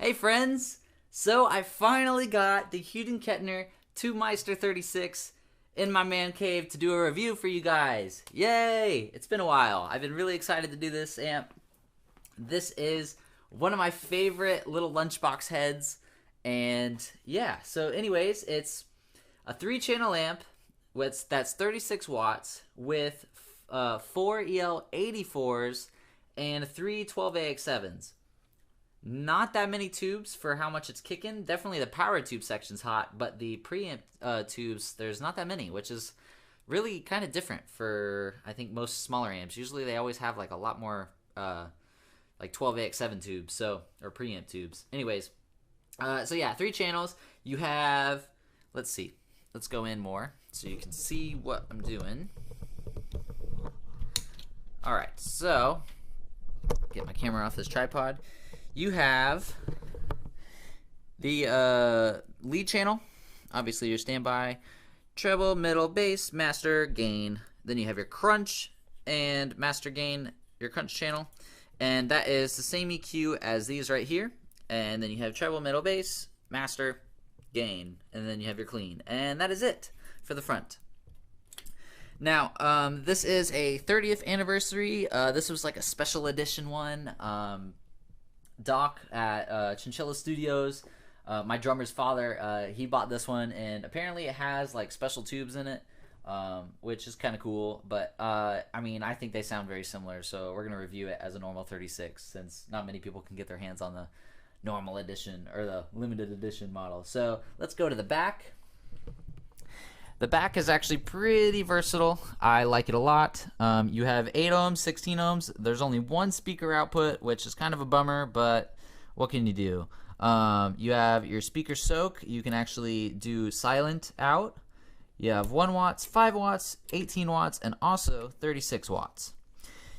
Hey friends! So I finally got the Hughes Kettner TubeMeister 36 in my man cave to do a review for you guys. Yay! It's been a while. I've been really excited to do this amp. This is one of my favorite little lunchbox heads. And yeah, so anyways, it's a 3-channel amp that's 36 watts with 4 EL84s and 3 12AX7s. Not that many tubes for how much it's kicking. Definitely the power tube section's hot, but the preamp tubes, there's not that many, which is really kind of different for, I think, most smaller amps. Usually they always have like a lot more like 12AX7 tubes, so, or preamp tubes. Anyways, so yeah, 3 channels. You have, let's see, let's go in more so you can see what I'm doing. All right, so get my camera off this tripod. You have the lead channel, obviously your standby, treble, middle, bass, master, gain. Then you have your crunch and master gain, your crunch channel. And that is the same EQ as these right here. And then you have treble, middle, bass, master, gain. And then you have your clean. And that is it for the front. Now, this is a 30th anniversary. This was like a special edition one. Doc at Chinchilla Studios, my drummer's father, he bought this one, and apparently it has like special tubes in it, which is kind of cool. But I mean, I think they sound very similar, so we're gonna review it as a normal 36 since not many people can get their hands on the normal edition or the limited edition model. So let's go to the back. The back is actually pretty versatile. I like it a lot. You have 8 ohms, 16 ohms. There's only one speaker output, which is kind of a bummer, but what can you do? You have your speaker soak. You can actually do silent out. You have 1 watts, 5 watts, 18 watts, and also 36 watts.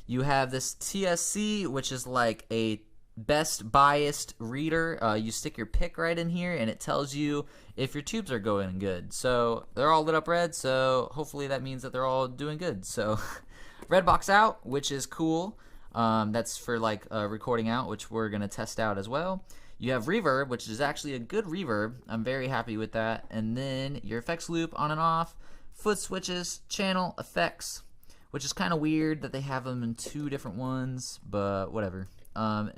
You have this TSC, which is like a best biased reader. You stick your pick right in here and it tells you if your tubes are going good. So they're all lit up red, so hopefully that means that they're all doing good. So red box out, which is cool. That's for like recording out, which we're gonna test out as well. You have reverb, which is actually a good reverb. I'm very happy with that. And then your effects loop on and off, foot switches, channel effects, which is kind of weird that they have them in 2 different ones, but whatever.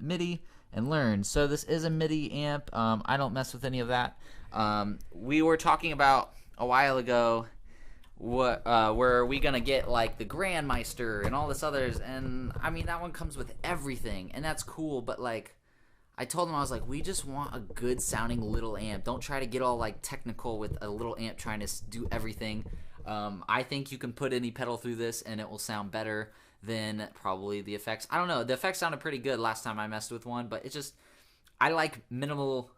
MIDI and learn. So this is a MIDI amp. I don't mess with any of that. We were talking about a while ago were we gonna get like the Grandmeister and all this others, and I mean that one comes with everything and that's cool, but like I told them, I was like, we just want a good sounding little amp. Don't try to get all like technical with a little amp trying to do everything. I think you can put any pedal through this and it will sound better than probably the effects. I don't know. The effects sounded pretty good last time I messed with one, but it's just, I like minimal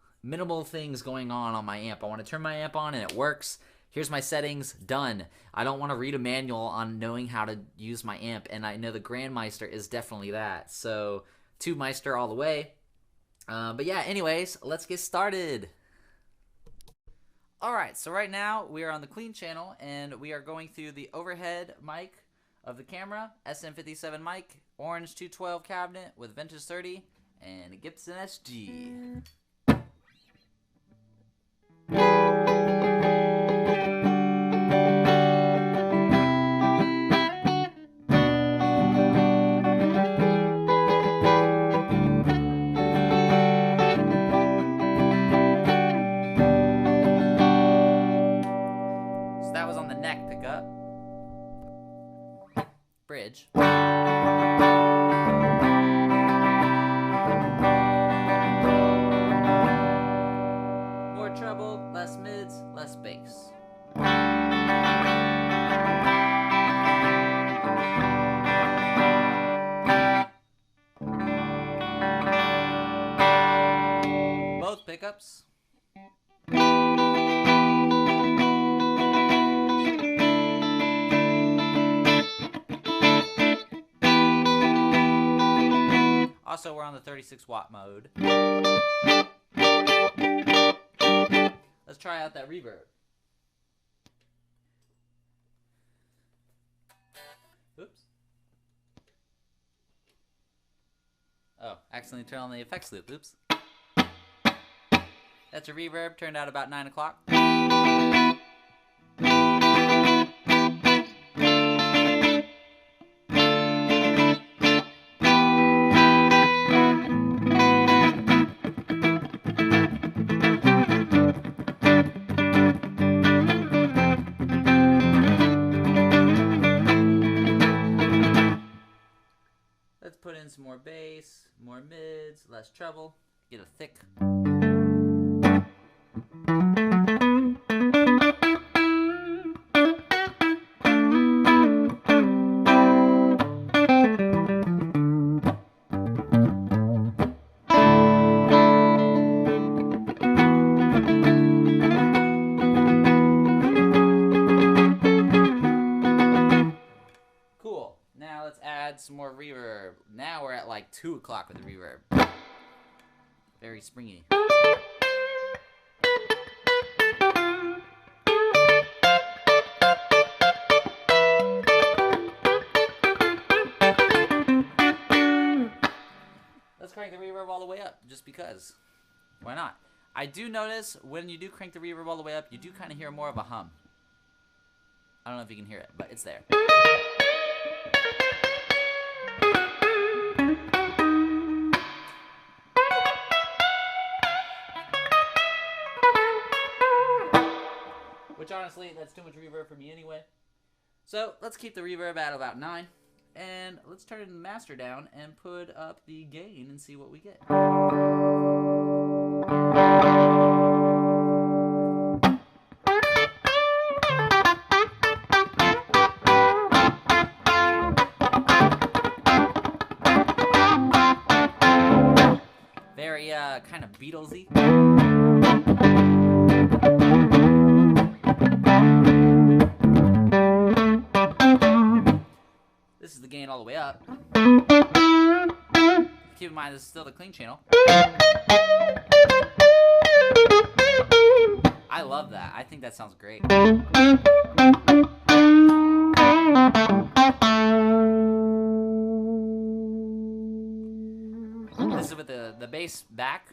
things going on my amp. I want to turn my amp on and it works. Here's my settings, done. I don't want to read a manual on knowing how to use my amp, and I know the Grandmeister is definitely that. So TubeMeister all the way. But yeah, anyways, let's get started. Alright, so right now we are on the clean channel and we are going through the overhead mic of the camera, SM57 mic, orange 212 cabinet with Vintage 30, and a Gibson SG. So that was on the neck pickup. Bridge. More treble, less mids, less bass. Both pickups. Also, we're on the 36 watt mode. Let's try out that reverb. Oops. Oh, accidentally turned on the effects loop. Oops. That's a reverb, turned out about 9 o'clock. Let's put in some more bass, more mids, less treble, get a thick. Cool. Now let's add some more reverb. Now we're at like 2 o'clock with the reverb. Very springy. Let's crank the reverb all the way up, just because. Why not? I do notice when you do crank the reverb all the way up, you do kind of hear more of a hum. I don't know if you can hear it, but it's there. Which honestly, that's too much reverb for me anyway. So let's keep the reverb at about 9. And let's turn the master down and put up the gain and see what we get. Very kind of Beatlesy. This is the gain all the way up. Keep in mind this is still the clean channel. I love that. I think that sounds great. This is with the bass back.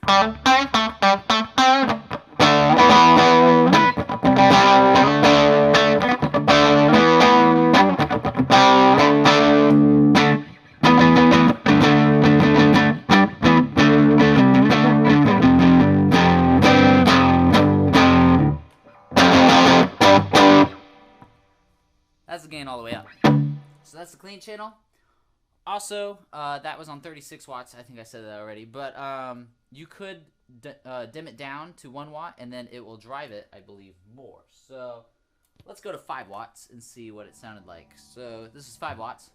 That's the gain all the way up. So that's the clean channel. Also, that was on 36 watts. I think I said that already. But you could dim it down to 1 watt, and then it will drive it, I believe, more. So let's go to 5 watts and see what it sounded like. So this is 5 watts.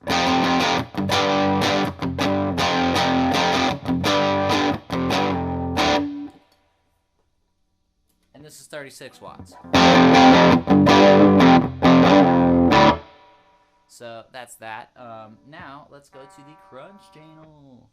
And this is 36 watts. So that's that. Now let's go to the crunch channel.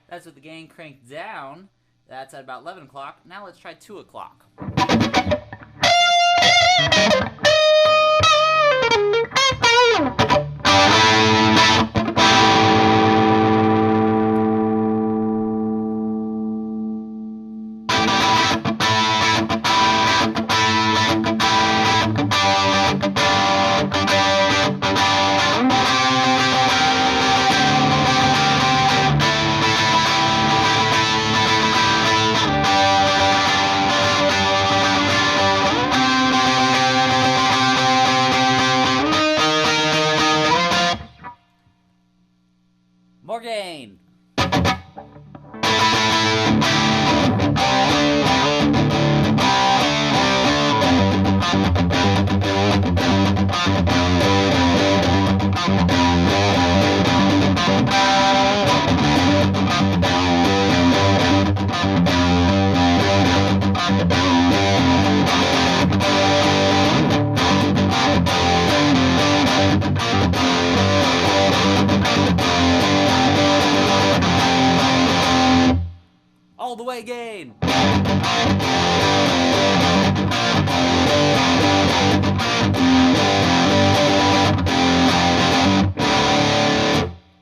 That's with the gain cranked down. That's at about 11 o'clock. Now let's try 2 o'clock. More gain. the way gain.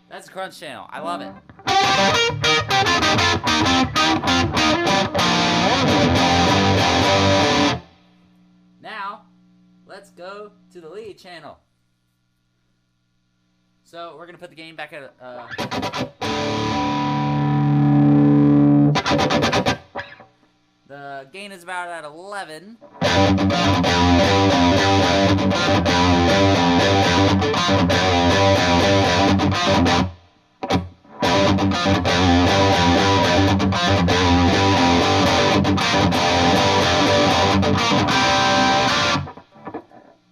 That's the crunch channel. I love it. Now, let's go to the lead channel. So we're gonna put the gain back at the gain is about at 11.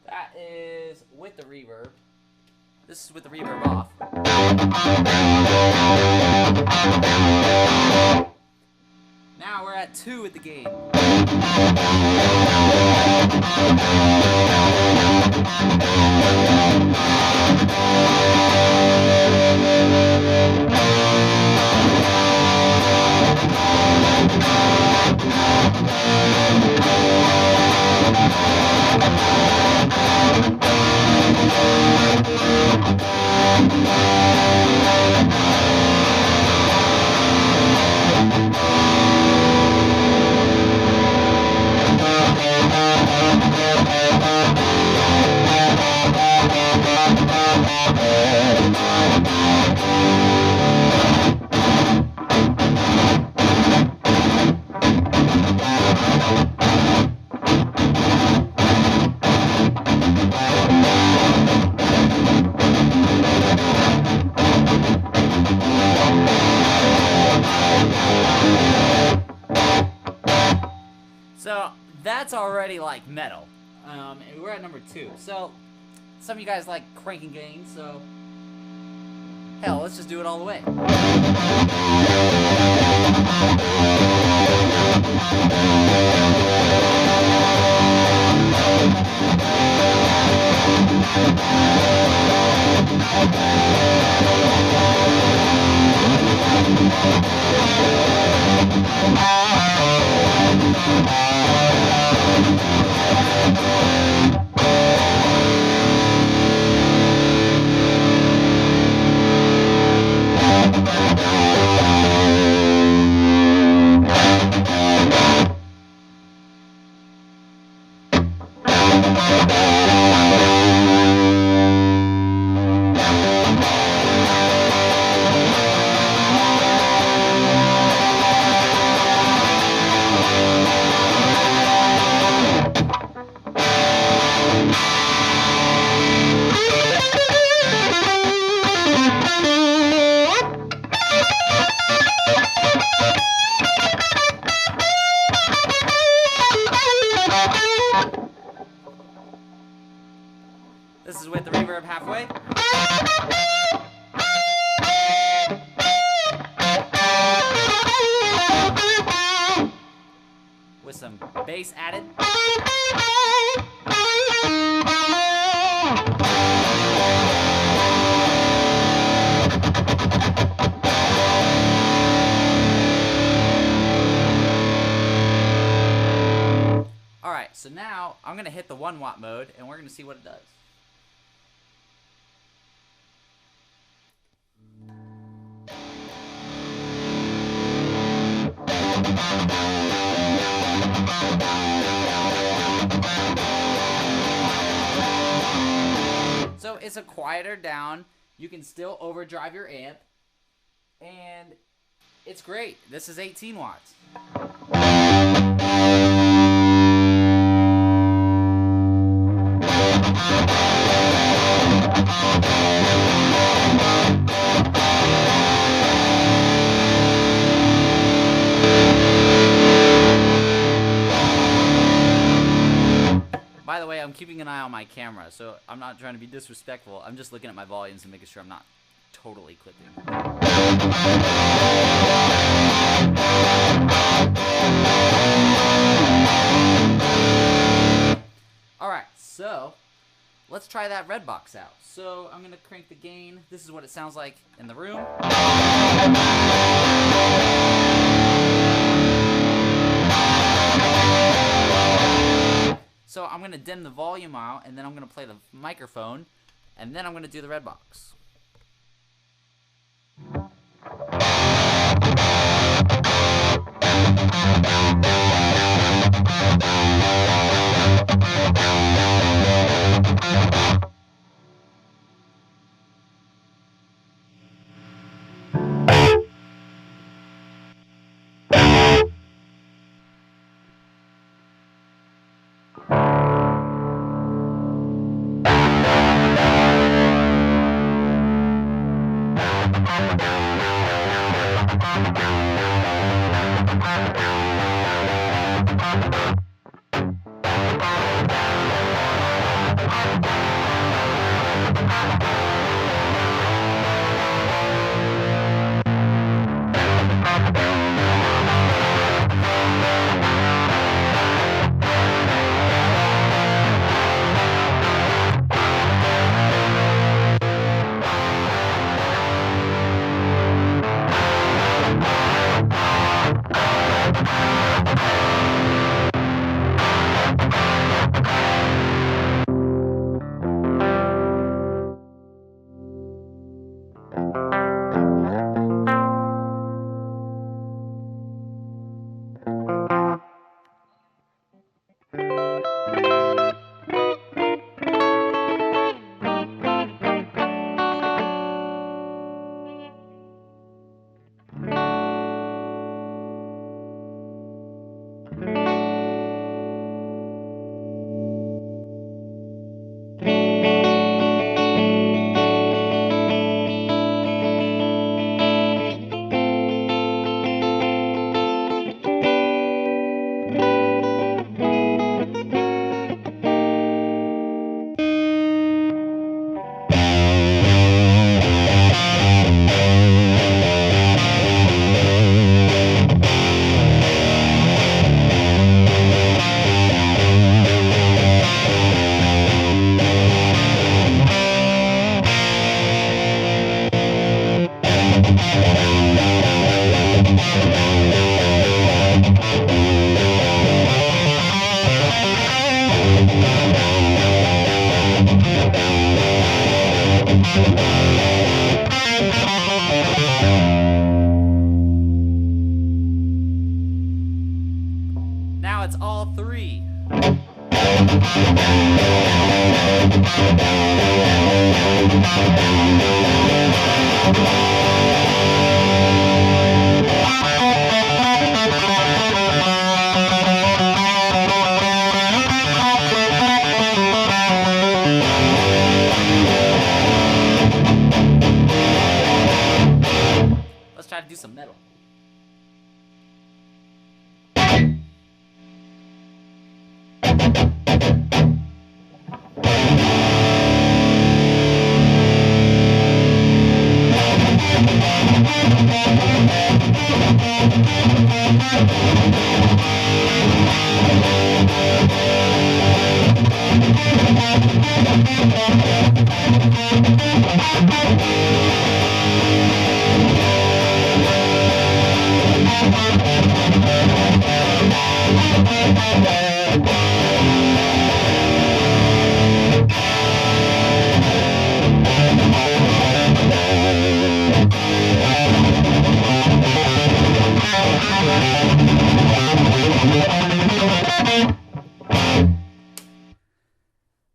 That is with the reverb. This is with the reverb off. Now we're at 2 with the gain. So that's already like metal, and we're at number 2. So some of you guys like cranking gains, so hell, let's just do it all the way. This is with the reverb halfway. With some bass added. Alright, so now I'm going to hit the 1-watt mode and we're going to see what it does. So it's a quieter down. You can still overdrive your amp, and it's great. This is 18 watts. By the way, I'm keeping an eye on my camera, so I'm not trying to be disrespectful. I'm just looking at my volumes and making sure I'm not totally clipping. Alright, so let's try that red box out. So I'm going to crank the gain. This is what it sounds like in the room. So I'm going to dim the volume out, and then I'm going to play the microphone, and then I'm going to do the red box. Now it's all three. Let's try to do some metal.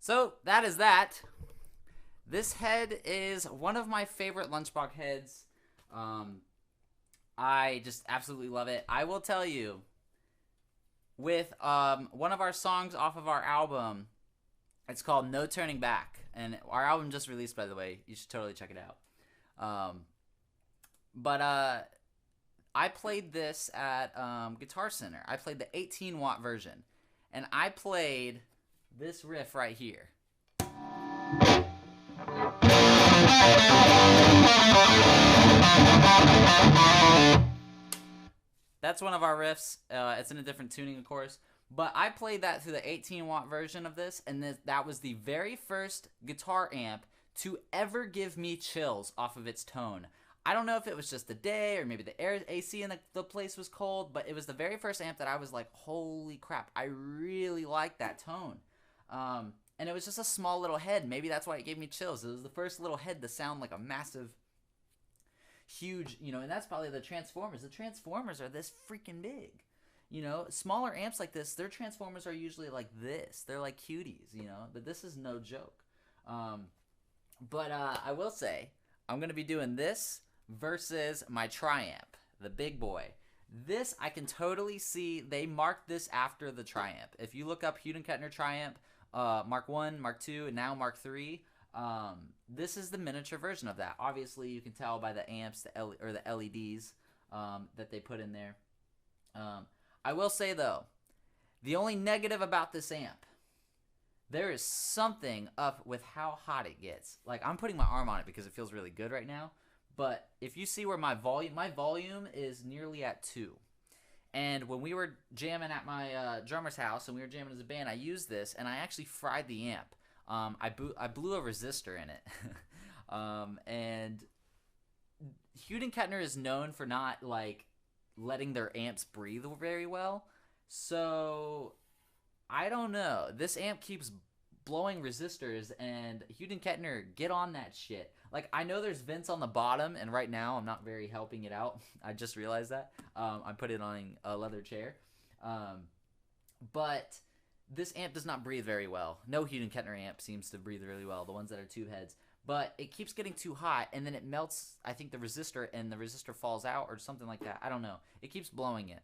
So that is that. This head is one of my favorite lunchbox heads. I just absolutely love it. I will tell you, with one of our songs off of our album, it's called No Turning Back. And our album just released, by the way. You should totally check it out. But I played this at Guitar Center. I played the 18-watt version. And I played this riff right here. That's one of our riffs. It's in a different tuning, of course. But I played that through the 18-watt version of this, and that was the very first guitar amp to ever give me chills off of its tone. I don't know if it was just the day or maybe the AC in the place was cold, but it was the very first amp that I was like, holy crap, I really like that tone. And it was just a small little head. Maybe that's why it gave me chills. It was the first little head to sound like a massive, huge, and that's probably the Transformers. The Transformers are this freaking big. Smaller amps like this, their Transformers are usually like this. They're like cuties, but this is no joke. But I will say, I'm going to be doing this versus my Triamp, the big boy. This, I can totally see, they marked this after the Triamp. If you look up Hughes Kettner Triamp, Mark 1, Mark 2, and now Mark 3, this is the miniature version of that. Obviously, you can tell by the amps or the LEDs that they put in there. I will say, though, the only negative about this amp, there is something up with how hot it gets. Like, I'm putting my arm on it because it feels really good right now. But if you see where my volume is nearly at 2. And when we were jamming at my drummer's house and we were jamming as a band, I used this and I actually fried the amp. I blew a resistor in it. And Hughes Kettner is known for not, like, letting their amps breathe very well. So I don't know. This amp keeps blowing resistors, and Hughes Kettner, get on that shit. Like, I know there's vents on the bottom, and right now I'm not very helping it out. I just realized that. I put it on a leather chair. But this amp does not breathe very well. No Hughes Kettner amp seems to breathe really well, the ones that are tube heads. But it keeps getting too hot, and then it melts, I think, the resistor, and the resistor falls out or something like that. I don't know. It keeps blowing it.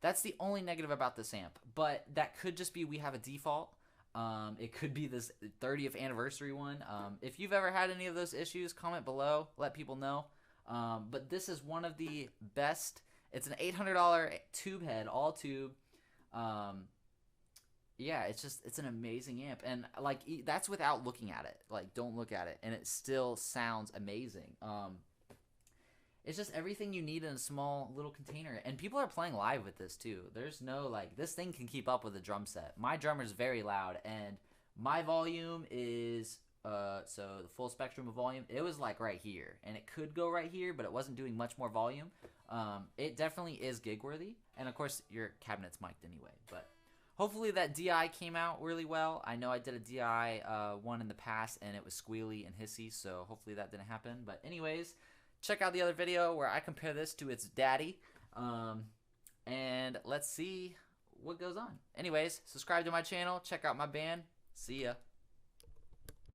That's the only negative about this amp. But that could just be we have a default. It could be this 30th anniversary one. If you've ever had any of those issues, comment below. Let people know. But this is one of the best. It's an $800 tube head, all tube. Yeah, it's an amazing amp. And, like, that's without looking at it. Like, don't look at it. And it still sounds amazing. It's just everything you need in a small little container. And people are playing live with this too. There's no, like, this thing can keep up with the drum set. My drummer's very loud, and my volume is, so the full spectrum of volume, it was like right here. And it could go right here, but it wasn't doing much more volume. It definitely is gig worthy. And of course, your cabinet's mic'd anyway. But hopefully that DI came out really well. I know I did a DI one in the past, and it was squealy and hissy, so hopefully that didn't happen. But anyways, check out the other video where I compare this to its daddy. And let's see what goes on. Anyways, subscribe to my channel. Check out my band. See ya.